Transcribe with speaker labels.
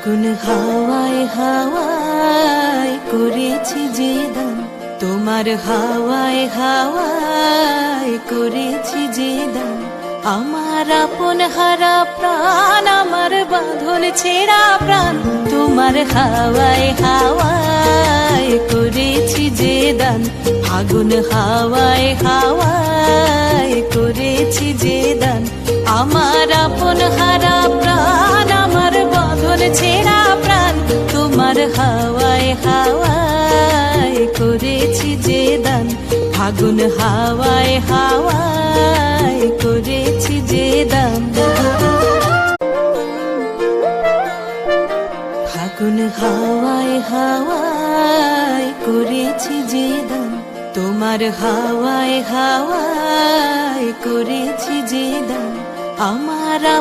Speaker 1: ফাগুন হাওয়ায় হাওয়ায় করেছি যে দান, তোমার হাওয়ায় হাওয়ায় করেছি যে দান। আমার আপন হারা প্রাণ, আমার বাঁধন ছেঁড়া প্রাণ, তোমার হাওয়ায় হাওয়ায় করেছি যে দান। ফাগুন হাওয়ায় হাওয়ায় করেছি যে দান। আমার আপন হারা প্রাণ, আমার বাঁধন ছেঁড়া প্রাণ, তোমার হাওয়ায় হাওয়ায় করেছি যে দান। ফাগুন হাওয়ায় হাওয়ায় করেছি যে দান। ফাগুন হাওয়ায় হাওয়ায় করেছি যে দান, তোমার হাওয়ায় হাওয়ায় করেছি যে দান। আমার